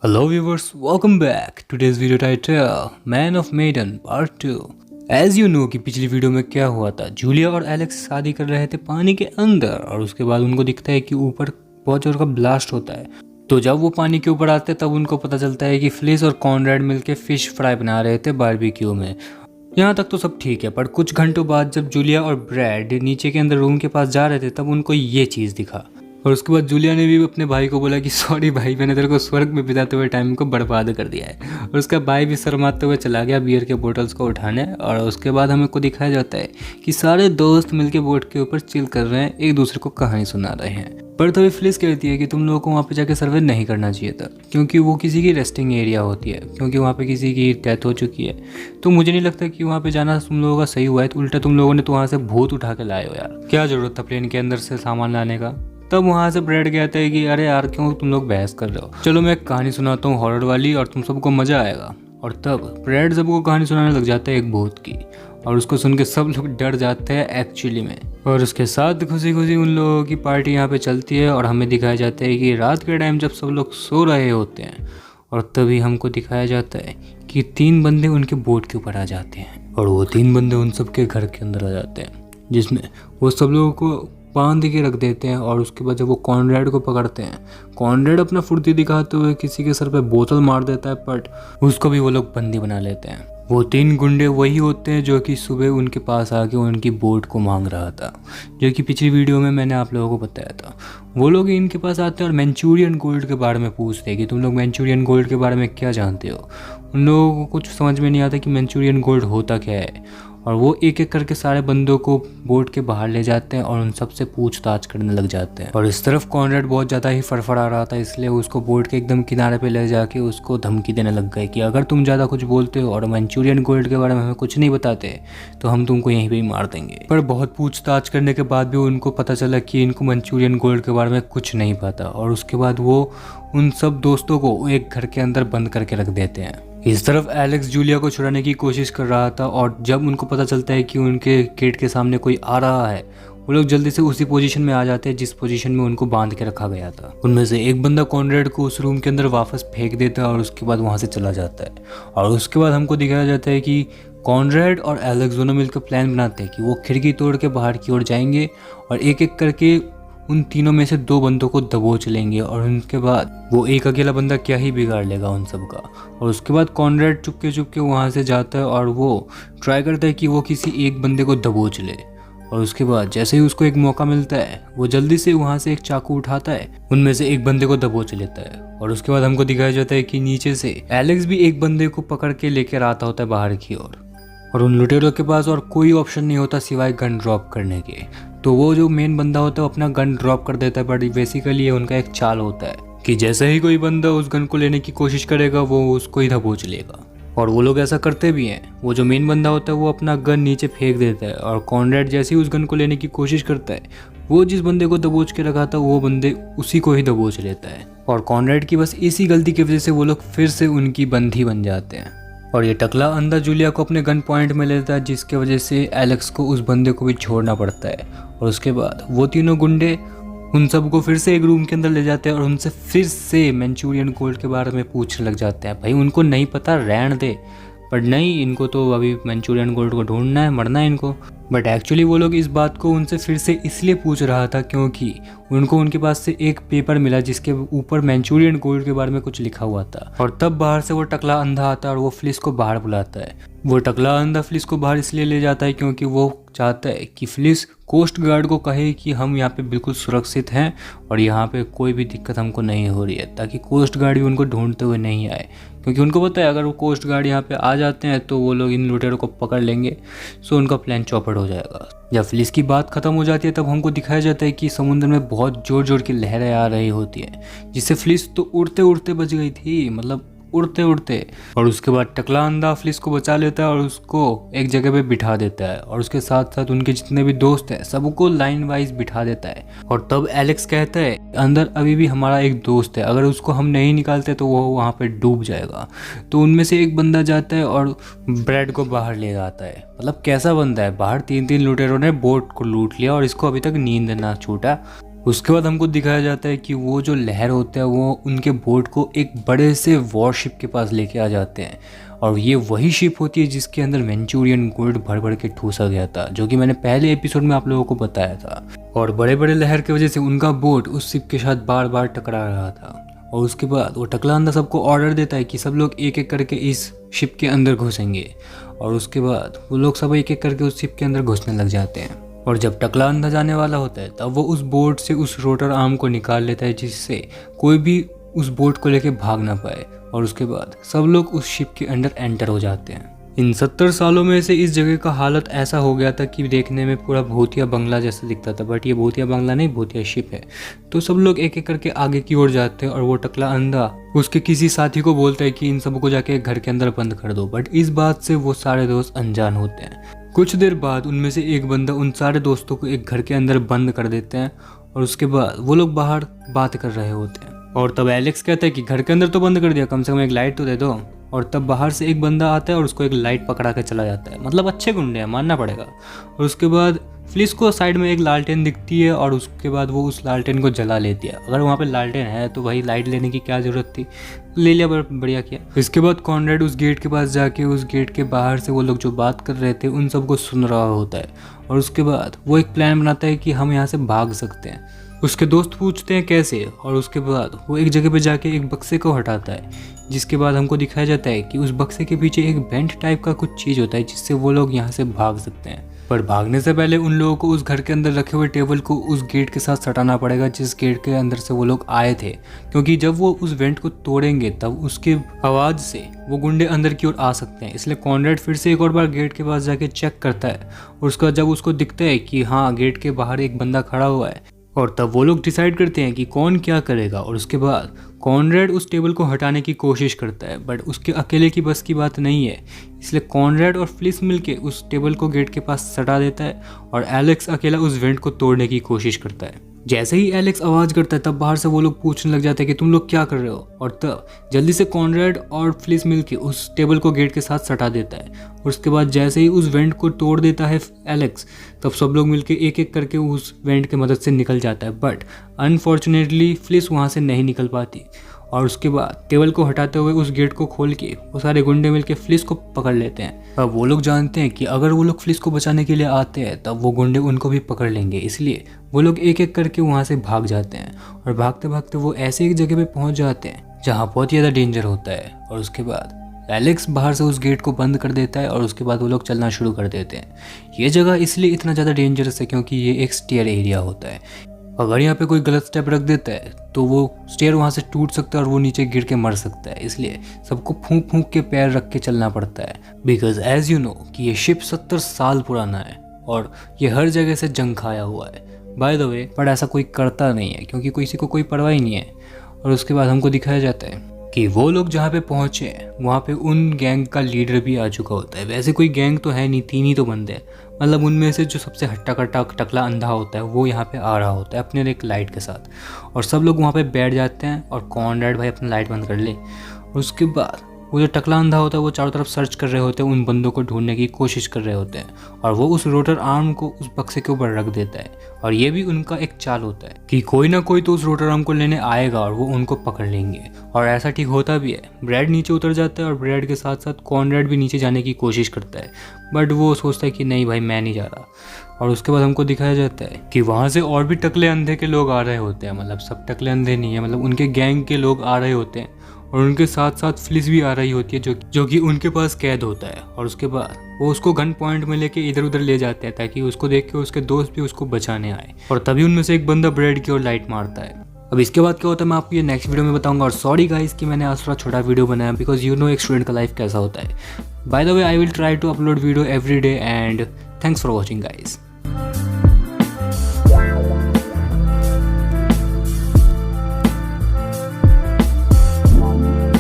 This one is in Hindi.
Hello viewers, welcome back. Today's video title Man of Maiden Part 2. As you know कि पिछली वीडियो में क्या हुआ था, जूलिया और एलेक्स शादी कर रहे थे पानी के अंदर और उसके बाद उनको दिखता है कि ऊपर बहुत जोर का ब्लास्ट होता है। तो जब वो पानी के ऊपर आते हैं तब उनको पता चलता है कि फ्लिस और कॉनरेड मिलके फिश फ्राई बना रहे थे बारबेक्यू में। यहाँ तक तो सब ठीक है, पर कुछ घंटों बाद जब जूलिया और ब्रैड नीचे के अंदर रूम के पास जा रहे थे तब उनको ये चीज़ दिखा। और उसके बाद जूलिया ने भी अपने भाई को बोला कि सॉरी भाई, मैंने तेरे को स्वर्ग में बिताते हुए टाइम को बर्बाद कर दिया है। और उसका भाई भी शर्माते हुए चला गया बियर के बोतल्स को उठाने। और उसके बाद हमें को दिखाया जाता है कि सारे दोस्त मिलके बोट के ऊपर चिल कर रहे हैं, एक दूसरे को कहानी सुना रहे हैं। पर तभी फ्लिस कहती है कि तुम लोगों को वहाँ पे जाके सर्वे नहीं करना चाहिए था, क्योंकि वो किसी की रेस्टिंग एरिया होती है, क्योंकि वहाँ पे किसी की डेथ हो चुकी है। तो मुझे नहीं लगता कि वहाँ पे जाना तुम लोगों का सही हुआ है। तो उल्टा तुम लोगों ने तो वहाँ से भूत उठा के लाए हो यार, क्या जरूरत था प्लेन के अंदर से सामान लाने का। तब वहाँ से ब्रैड कहता है कि अरे यार क्यों तुम लोग बहस कर रहे हो, चलो मैं एक कहानी सुनाता हूँ हॉरर वाली और तुम सबको मजा आएगा। और तब ब्रैड सबको कहानी सुनाने लग जाता है एक भूत की, और उसको सुन के सब लोग डर जाते हैं एक्चुअली में। और उसके साथ खुशी खुशी उन लोगों की पार्टी यहाँ पे चलती है और हमें दिखाया जाता है कि रात के टाइम जब सब लोग सो रहे होते हैं और तभी हमको दिखाया जाता है कि 3 बंदे उनके बोट के ऊपर आ जाते हैं। और वो 3 बंदे उन सब के घर के अंदर आ जाते हैं, जिसमें वो सब लोगों को बांध के रख देते हैं। और उसके बाद जब वो कॉनरेड को पकड़ते हैं, कॉनरेड अपना फुर्ती दिखाते हुए किसी के सर पे बोतल मार देता है, बट उसको भी वो लोग बंदी बना लेते हैं। वो 3 गुंडे वही होते हैं जो कि सुबह उनके पास आके उनकी बोट को मांग रहा था, जो कि पिछली वीडियो में मैंने आप लोगों को बताया था। वो लोग इनके पास आते हैं और मैंचूरियन गोल्ड के बारे में पूछते हैं कि तुम लोग मैंचूरियन गोल्ड के बारे में क्या जानते हो। उन लोगों को कुछ समझ में नहीं आता कि मैंचूरियन गोल्ड होता क्या है। और वो एक एक करके सारे बंदों को बोट के बाहर ले जाते हैं और उन सबसे पूछताछ करने लग जाते हैं। और इस तरफ कॉनरेड बहुत ज़्यादा ही फड़फड़ा रहा था, इसलिए उसको बोट के एकदम किनारे पे ले जाके उसको धमकी देने लग गए कि अगर तुम ज़्यादा कुछ बोलते हो और मंचूरियन गोल्ड के बारे में हमें कुछ नहीं बताते तो हम तुमको यहीं पर ही मार देंगे। पर बहुत पूछताछ करने के बाद भी उनको पता चला कि इनको मंचूरियन गोल्ड के बारे में कुछ नहीं पता। और उसके बाद वो उन सब दोस्तों को एक घर के अंदर बंद करके रख देते हैं। इस तरफ एलेक्स जूलिया को छुड़ाने की कोशिश कर रहा था, और जब उनको पता चलता है कि उनके गेट के सामने कोई आ रहा है, वो लोग जल्दी से उसी पोजीशन में आ जाते हैं जिस पोजीशन में उनको बांध के रखा गया था। उनमें से एक बंदा कॉनरेड को उस रूम के अंदर वापस फेंक देता है और उसके बाद वहाँ से चला जाता है। और उसके बाद हमको दिखाया जाता है कि कॉनरेड और एलेक्स दोनों मिलकर प्लान बनाते हैं कि वो खिड़की तोड़ के बाहर की ओर जाएंगे और एक एक करके उन तीनों में से 2 बंदों को दबोच लेंगे। और उनके बाद वो एक अकेला बंदा क्या ही बिगाड़ लेगा उन सब का। और उसके बाद कॉनरेड चुपके वहाँ से जाता है और वो ट्राई करता है कि वो किसी एक बंदे को दबोच ले। और उसके बाद जैसे ही उसको एक मौका मिलता है, वो जल्दी से वहाँ से एक चाकू उठाता है, उनमें से एक बंदे को दबोच लेता है। और उसके बाद हमको दिखाया जाता है कि नीचे से एलेक्स भी एक बंदे को पकड़ के लेकर आता होता है बाहर की ओर। और उन लुटेरों के पास और कोई ऑप्शन नहीं होता सिवाय गन ड्रॉप करने के। तो वो जो मेन बंदा होता है वो अपना गन ड्रॉप कर देता है, बट बेसिकली ये उनका एक चाल होता है कि जैसे ही कोई बंदा उस गन को लेने की कोशिश करेगा वो उसको ही दबोच लेगा। और वो लोग ऐसा करते भी हैं। वो जो मेन बंदा होता है वो अपना गन नीचे फेंक देता है, और कॉनरेड जैसे ही उस गन को लेने की कोशिश करता है, वो जिस बंदे को दबोच के रखा था वो बंदे उसी को ही दबोच लेता है। और कॉनरेड की बस इसी गलती की वजह से वो लोग फिर से उनकी बंदी बन जाते हैं। और ये टकला अंधा जूलिया को अपने गन पॉइंट में लेता है, जिसके वजह से एलेक्स को उस बंदे को भी छोड़ना पड़ता है। और उसके बाद वो तीनों गुंडे उन सबको फिर से एक रूम के अंदर ले जाते हैं और उनसे फिर से मंचूरियन गोल्ड के बारे में पूछने लग जाते हैं। भाई उनको नहीं पता, रहने दे। पर नहीं, इनको तो अभी मंचूरियन गोल्ड को ढूंढना है, मरना है इनको। बट एक्चुअली वो लोग इस बात को उनसे फिर से इसलिए पूछ रहा था क्योंकि उनको उनके पास से एक पेपर मिला जिसके ऊपर मंचूरियन गोल्ड के बारे में कुछ लिखा हुआ था। और तब बाहर से वो टकला अंधा आता है और वो फ्लिस को बाहर बुलाता है। वो टकला अंधा फ्लिस को बाहर इसलिए ले जाता है क्योंकि वो चाहता है कि फ्लिस कोस्ट गार्ड को कहे कि हम यहाँ पे बिल्कुल सुरक्षित हैं और यहाँ पे कोई भी दिक्कत हमको नहीं हो रही है, ताकि कोस्ट गार्ड भी उनको ढूंढते हुए नहीं आए। क्योंकि उनको पता है अगर वो कोस्ट गार्ड यहाँ पे आ जाते हैं तो वो लोग इन लुटेरों को पकड़ लेंगे, सो उनका प्लान चौपट हो जाएगा। जब फ्लिस की बात खत्म हो जाती है तब हमको दिखाया जाता है कि समुद्र में बहुत जोर जोर की लहरें आ रही होती है, जिससे फ्लिस तो उड़ते उड़ते बच गई थी, मतलब उड़ते उड़ते। और उसके बाद टकला अंधा फ्लिस को बचा लेता है और उसको एक जगह पे बिठा देता है, और उसके साथ साथ उनके जितने भी दोस्त हैं सबको लाइन वाइज बिठा देता है। और तब एलेक्स कहता है अंदर अभी भी हमारा एक दोस्त है, अगर उसको हम नहीं निकालते तो वो वहाँ पे डूब जाएगा। तो उनमें से एक बंदा जाता है और ब्रैड को बाहर ले जाता है। मतलब कैसा बंदा है, बाहर 3 लुटेरों ने बोट को लूट लिया और इसको अभी तक नींद ना छूटा। उसके बाद हमको दिखाया जाता है कि वो जो लहर होता है वो उनके बोट को एक बड़े से वॉरशिप के पास लेके आ जाते हैं, और ये वही शिप होती है जिसके अंदर मैंचूरियन गोल्ड भर भर के ठूसा गया था, जो कि मैंने पहले एपिसोड में आप लोगों को बताया था। और बड़े बड़े लहर की वजह से उनका बोट उस शिप के साथ बार बार टकरा रहा था। और उसके बाद वो टकला अंदर सबको ऑर्डर देता है कि सब लोग एक एक करके इस शिप के अंदर घुसेंगे, और उसके बाद वो लोग सब एक एक करके उस शिप के अंदर घुसने लग जाते हैं। और जब टकला अंदर जाने वाला होता है तब वो उस बोट से उस रोटर आर्म को निकाल लेता है, जिससे कोई भी उस बोट को लेके भाग ना पाए। और उसके बाद सब लोग उस शिप के अंदर एंटर हो जाते हैं। इन 70 सालों में से इस जगह का हालत ऐसा हो गया था कि देखने में पूरा भूतिया बंगला जैसा दिखता था, बट ये भूतिया बंगला नहीं, भूतिया शिप है। तो सब लोग एक एक करके आगे की ओर जाते हैं, और वो टकला अंधा उसके किसी साथी को बोलता है कि इन सबको जाके घर के अंदर बंद कर दो, बट इस बात से वो सारे दोस्त अनजान होते हैं। कुछ देर बाद उनमें से एक बंदा उन सारे दोस्तों को एक घर के अंदर बंद कर देते हैं, और उसके बाद वो लोग बाहर बात कर रहे होते हैं। और तब एलेक्स कहता है कि घर के अंदर तो बंद कर दिया, कम से कम एक लाइट तो दे दो। और तब बाहर से एक बंदा आता है और उसको एक लाइट पकड़ा के चला जाता है। मतलब अच्छे गुंडे हैं, मानना पड़ेगा। और उसके बाद फ्लिस को साइड में एक लालटेन दिखती है, और उसके बाद वो उस लालटेन को जला लेती है। अगर वहाँ पे लालटेन है तो भाई लाइट लेने की क्या ज़रूरत थी, ले लिया, बढ़िया किया। इसके बाद कॉनरेड उस गेट के पास जाके उस गेट के बाहर से वो लोग जो बात कर रहे थे उन सबको सुन रहा होता है। और उसके बाद वो एक प्लान बनाता है कि हम यहाँ से भाग सकते हैं। उसके दोस्त पूछते हैं कैसे, और उसके बाद वो एक जगह पे जाके एक बक्से को हटाता है, जिसके बाद हमको दिखाया जाता है कि उस बक्से के पीछे एक वेंट टाइप का कुछ चीज़ होता है जिससे वो लोग यहाँ से भाग सकते हैं। पर भागने से पहले उन लोगों को उस घर के अंदर रखे हुए टेबल को उस गेट के साथ सटाना पड़ेगा जिस गेट के अंदर से वो लोग आए थे, क्योंकि जब वो उस वेंट को तोड़ेंगे तब उसके आवाज़ से वो गुंडे अंदर की ओर आ सकते हैं। इसलिए कॉनरेड फिर से एक और बार गेट के पास जाके चेक करता है, और उसका जब उसको दिखता है कि हाँ गेट के बाहर एक बंदा खड़ा हुआ है, और तब वो लोग डिसाइड करते हैं कि कौन क्या करेगा। और उसके बाद कॉनरेड उस टेबल को हटाने की कोशिश करता है, बट उसके अकेले की बस की बात नहीं है। इसलिए कॉनरेड और फ्लिस मिलके उस टेबल को गेट के पास सटा देता है, और एलेक्स अकेला उस वेंट को तोड़ने की कोशिश करता है। जैसे ही एलेक्स आवाज़ करता है तब बाहर से वो लोग पूछने लग जाते हैं कि तुम लोग क्या कर रहे हो। और तब जल्दी से कॉनरेड और फ्लिस मिलके उस टेबल को गेट के साथ सटा देता है। और उसके बाद जैसे ही उस वेंट को तोड़ देता है एलेक्स, तब सब लोग मिलके एक एक करके उस वेंट की मदद से निकल जाता है। बट अनफॉर्चुनेटली फ्लिस वहाँ से नहीं निकल पाती, और उसके बाद टेबल को हटाते हुए उस गेट को खोल के वो सारे गुंडे मिलके फ्लिस को पकड़ लेते हैं। अब वो लोग जानते हैं कि अगर वो लोग फ्लिस को बचाने के लिए आते हैं तब वो गुंडे उनको भी पकड़ लेंगे, इसलिए वो लोग एक एक करके वहाँ से भाग जाते हैं। और भागते भागते वो ऐसे एक जगह पे पहुँच जाते हैं जहाँ बहुत ज़्यादा डेंजर होता है। और उसके बाद एलेक्स बाहर से उस गेट को बंद कर देता है, और उसके बाद वो लोग चलना शुरू कर देते हैं। ये जगह इसलिए इतना ज़्यादा डेंजरस है क्योंकि ये एक स्टेयर एरिया होता है। अगर यहाँ पे कोई गलत स्टेप रख देता है तो वो स्टेयर वहाँ से टूट सकता है और वो नीचे गिर के मर सकता है। इसलिए सबको फूंक फूंक के पैर रख के चलना पड़ता है, बिकॉज एज यू नो कि ये शिप 70 साल पुराना है और ये हर जगह से जंग खाया हुआ है। बाय द वे, पर ऐसा कोई करता नहीं है क्योंकि किसी को कोई परवाह ही नहीं है। और उसके बाद हमको दिखाया जाता है कि वो लोग जहाँ पे पहुँचे वहाँ पे उन गैंग का लीडर भी आ चुका होता है। वैसे कोई गैंग तो है नहीं, 3 ही तो बंदे हैं। मतलब उनमें से जो सबसे हट्टा कट्टा टकला अंधा होता है वो यहाँ पे आ रहा होता है अपने एक लाइट के साथ, और सब लोग वहाँ पे बैठ जाते हैं। और कॉनरेड भाई अपना लाइट बंद कर ले, और उसके बाद वो जो टकला अंधा होता है वो चारों तरफ सर्च कर रहे होते हैं, उन बंदों को ढूंढने की कोशिश कर रहे होते हैं, और वो उस रोटर आर्म को उस बक्से के ऊपर रख देता है। और ये भी उनका एक चाल होता है कि कोई ना कोई तो उस रोटर आर्म को लेने आएगा और वो उनको पकड़ लेंगे। और ऐसा ठीक होता भी है। ब्रैड नीचे उतर जाता है और ब्रैड के साथ साथ कॉनरेड भी नीचे जाने की कोशिश करता है, बट वो सोचता है कि नहीं भाई मैं नहीं जा रहा। और उसके बाद हमको दिखाया जाता है कि वहाँ से और भी टकले अंधे के लोग आ रहे होते हैं। मतलब सब टकले अंधे नहीं है, मतलब उनके गैंग के लोग आ रहे होते हैं, और उनके साथ साथ फ्लिस भी आ रही होती है जो कि उनके पास कैद होता है। और उसके बाद वो उसको गन पॉइंट में लेके इधर उधर ले जाते हैं ताकि उसको देख के उसके दोस्त भी उसको बचाने आए। और तभी उनमें से एक बंदा ब्रेड की ओर लाइट मारता है। अब इसके बाद क्या होता है मैं आपको ये नेक्स्ट वीडियो में बताऊंगा। और सॉरी गाइस कि मैंने आज थोड़ा छोटा वीडियो बनाया, बिकॉज यू नो एक स्टूडेंट का लाइफ कैसा होता है। By the way, I will try to upload video every day, and thanks for watching guys.